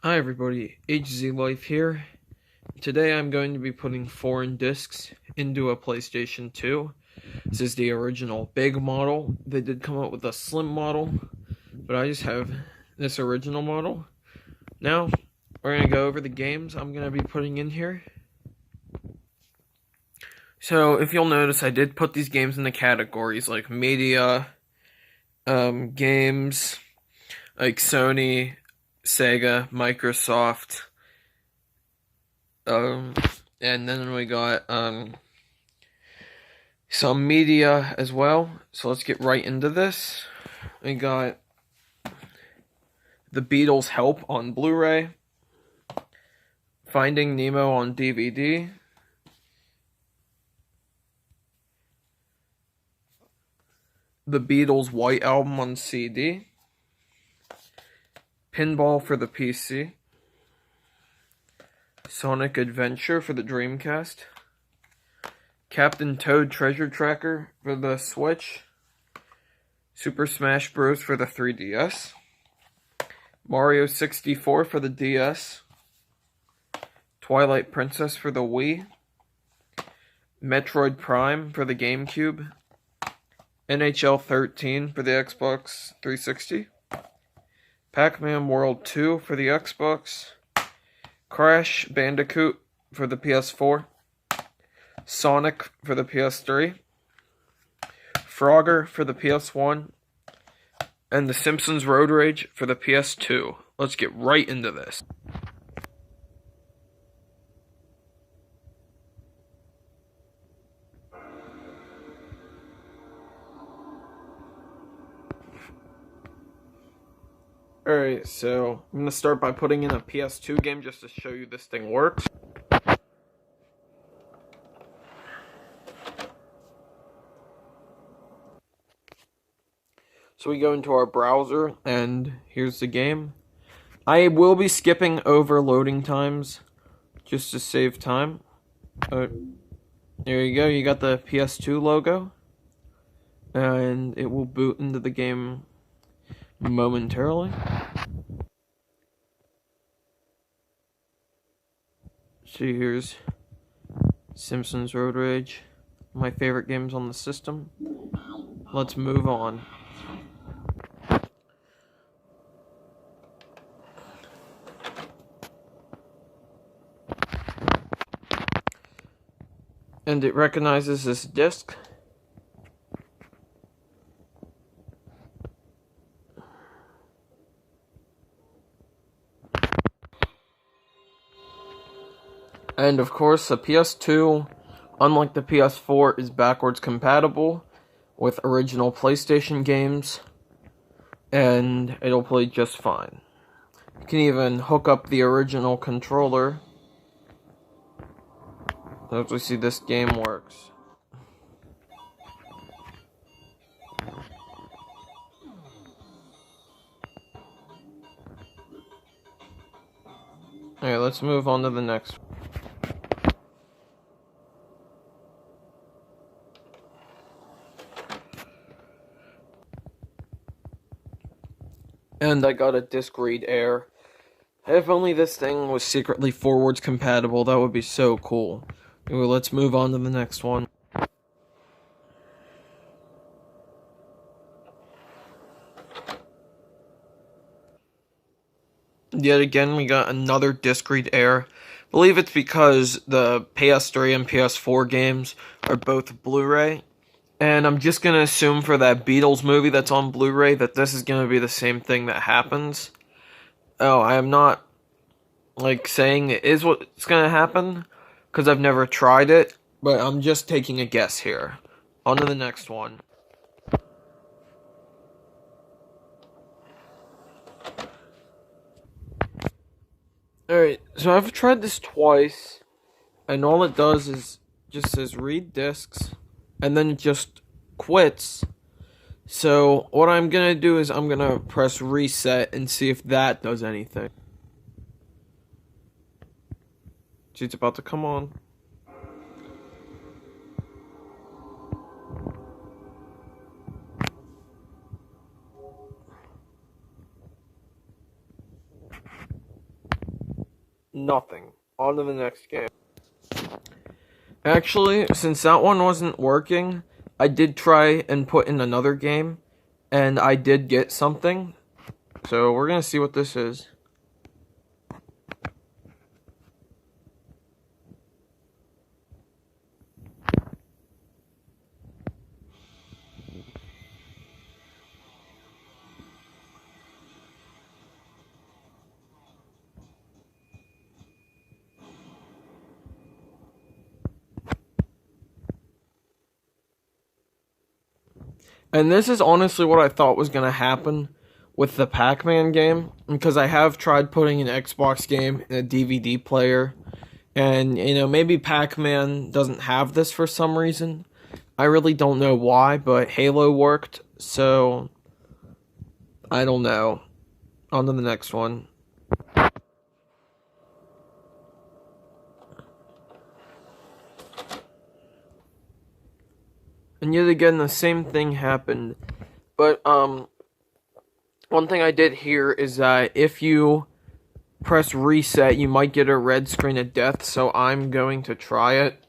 Hi everybody, HZ Life here. Today I'm going to be putting foreign discs into a PlayStation 2. This is the original big model. They did come out with a slim model, but I just have this original model. Now, we're going to go over the games I'm going to be putting in here. So, if you'll notice, I did put these games in the categories like media, games, like Sony, Sega, Microsoft, and then we got some media as well. So let's get right into this. We got The Beatles' Help on Blu-ray, Finding Nemo on DVD, The Beatles' White Album on CD, Pinball for the PC, Sonic Adventure for the Dreamcast, Captain Toad Treasure Tracker for the Switch, Super Smash Bros. For the 3DS, Mario 64 for the DS, Twilight Princess for the Wii, Metroid Prime for the GameCube, NHL 13 for the Xbox 360, Pac-Man World 2 for the Xbox, Crash Bandicoot for the PS4, Sonic for the PS3, Frogger for the PS1, and The Simpsons Road Rage for the PS2. Let's get right into this. Alright, so I'm going to start by putting in a PS2 game just to show you this thing works. So we go into our browser, and here's the game. I will be skipping over loading times just to save time. There you go, you got the PS2 logo. And it will boot into the game momentarily. So here's Simpsons Road Rage, my favorite games on the system. Let's move on. And it recognizes this disc. And of course, the PS2, unlike the PS4, is backwards compatible with original PlayStation games, and it'll play just fine. You can even hook up the original controller. As we see, this game works. Alright, let's move on to the next one. And I got a disc read Air. If only this thing was secretly forwards compatible, that would be so cool. Anyway, let's move on to the next one. Yet again, we got another disc read Air. I believe it's because the PS3 and PS4 games are both Blu-ray. And I'm just going to assume for that Beatles movie that's on Blu-ray that this is going to be the same thing that happens. Oh, I am not, saying it is what's going to happen, because I've never tried it, but I'm just taking a guess here. On to the next one. Alright, so I've tried this twice, and all it does is just says read discs, and then it just quits. So what I'm gonna do is I'm gonna press reset and see if that does anything. See, it's about to come on. Nothing. On to the next game. Actually, since that one wasn't working, I did try and put in another game, and I did get something. So we're gonna see what this is. And this is honestly what I thought was going to happen with the Pac-Man game, because I have tried putting an Xbox game in a DVD player, and, maybe Pac-Man doesn't have this for some reason. I really don't know why, but Halo worked, so I don't know. On to the next one. And yet again, the same thing happened. But, one thing I did hear is that if you press reset, you might get a red screen of death, so I'm going to try it.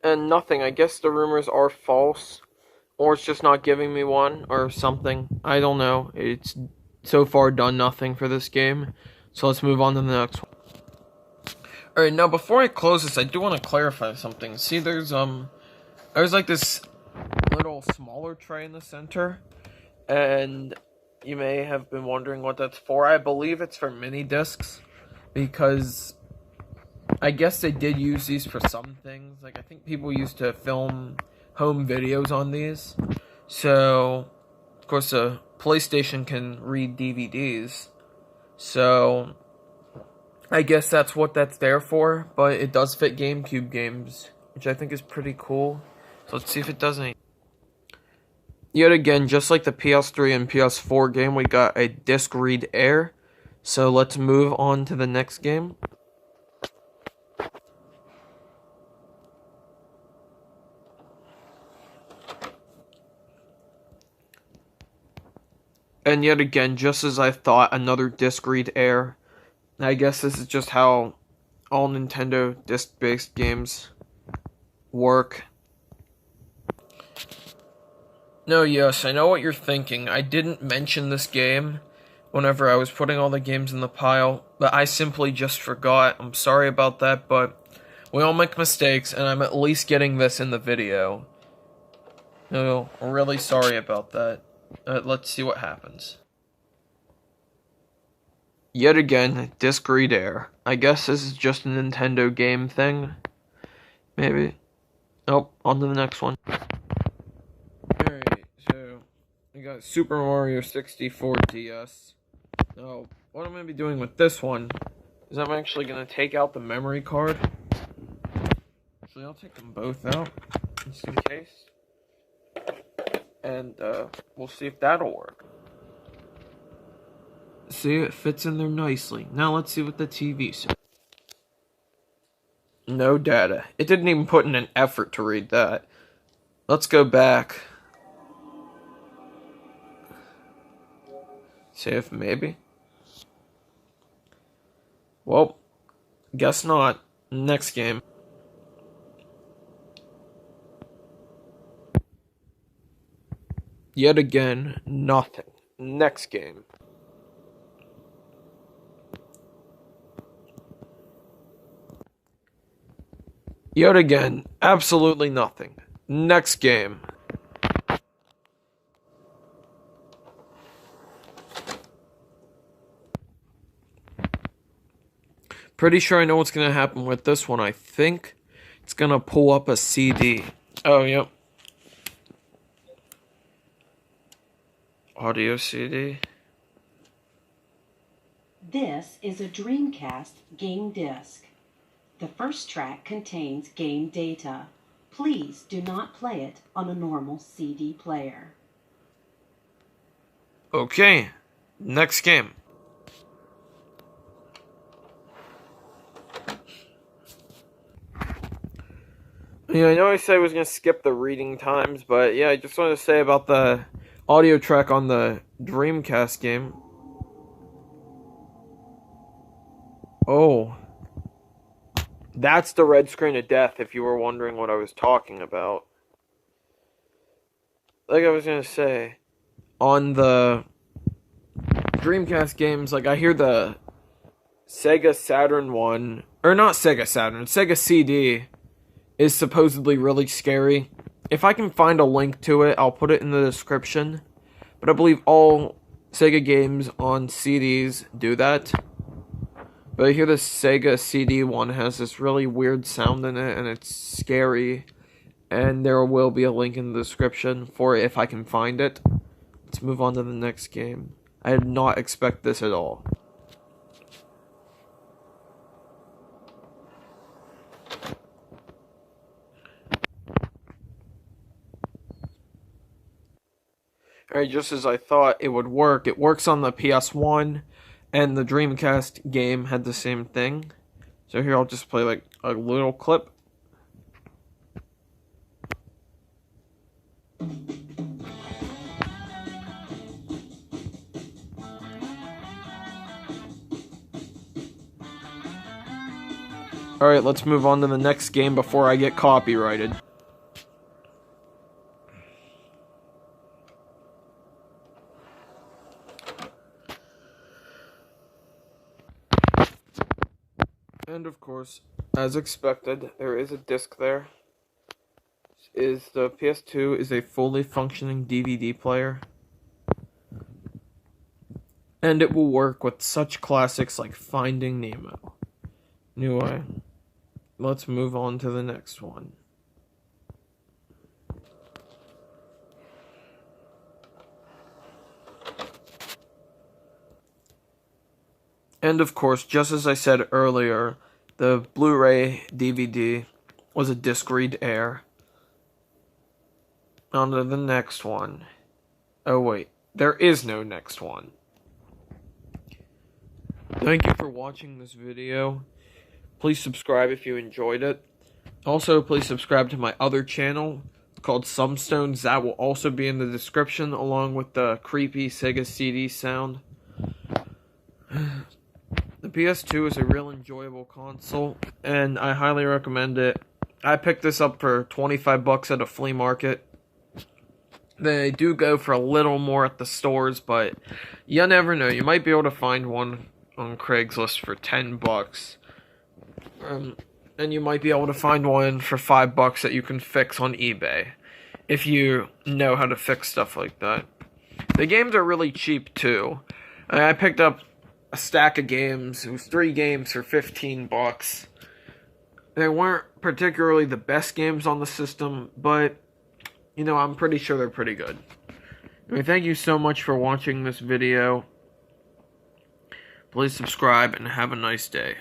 And nothing. I guess the rumors are false, or it's just not giving me one, or something. I don't know. It's so far done nothing for this game. So let's move on to the next one. Alright, now before I close this, I do want to clarify something. See, there's like this little smaller tray in the center, and you may have been wondering what that's for. I believe it's for mini discs, because I guess they did use these for some things. Like, I think people used to film home videos on these. So, of course, a PlayStation can read DVDs. So, I guess that's what that's there for. But it does fit GameCube games, which I think is pretty cool. So let's see if it does anything. Yet again, just like the PS3 and PS4 game, we got a disc read air. So let's move on to the next game. And yet again, just as I thought, another disc read air. I guess this is just how all Nintendo disc-based games work. No, yes, I know what you're thinking. I didn't mention this game whenever I was putting all the games in the pile, but I simply just forgot. I'm sorry about that, but we all make mistakes, and I'm at least getting this in the video. No, I'm really sorry about that. Let's see what happens. Yet again, disc read air. I guess this is just a Nintendo game thing. Maybe. Oh, on to the next one. Alright, so we got Super Mario 64 DS. Now, what I'm going to be doing with this one is I'm actually going to take out the memory card. Actually, I'll take them both out, just in case. And we'll see if that'll work. See, it fits in there nicely. Now let's see what the TV says. No data. It didn't even put in an effort to read that. Let's go back. See if maybe. Well, guess not. Next game. Yet again, nothing. Next game. Yet again, absolutely nothing. Next game. Pretty sure I know what's going to happen with this one. I think it's going to pull up a CD. Oh, yep. Audio CD. This is a Dreamcast game disc. The first track contains game data. Please do not play it on a normal CD player. Okay, next game. Yeah, I know I said I was going to skip the reading times, but yeah, I just wanted to say about the audio track on the Dreamcast game. Oh, that's the red screen of death, if you were wondering what I was talking about. Like I was going to say, on the Dreamcast games, like I hear the Sega Saturn one, or not Sega Saturn, Sega CD is supposedly really scary. If I can find a link to it, I'll put it in the description. But I believe all Sega games on CDs do that. But I hear the Sega CD one has this really weird sound in it, and it's scary. And there will be a link in the description for it if I can find it. Let's move on to the next game. I did not expect this at all. Alright, just as I thought it would work, it works on the PS1, and the Dreamcast game had the same thing. So here I'll just play like a little clip. Alright, let's move on to the next game before I get copyrighted. And of course, as expected, there is a disc there. The PS2 is a fully functioning DVD player. And it will work with such classics like Finding Nemo. Anyway, let's move on to the next one. And of course, just as I said earlier, the Blu-ray DVD was a disc read air. On to the next one. Oh wait, there is no next one. Thank you for watching this video. Please subscribe if you enjoyed it. Also, please subscribe to my other channel called Sumstones. That will also be in the description, along with the creepy Sega CD sound. The PS2 is a real enjoyable console, and I highly recommend it. I picked this up for 25 bucks at a flea market. They do go for a little more at the stores, but you never know. You might be able to find one on Craigslist for 10 bucks. And you might be able to find one for 5 bucks that you can fix on eBay, if you know how to fix stuff like that. The games are really cheap, too. I picked up a stack of games. It was 3 games for 15 bucks. They weren't particularly the best games on the system, but, you know, I'm pretty sure they're pretty good. Anyway, thank you so much for watching this video. Please subscribe and have a nice day.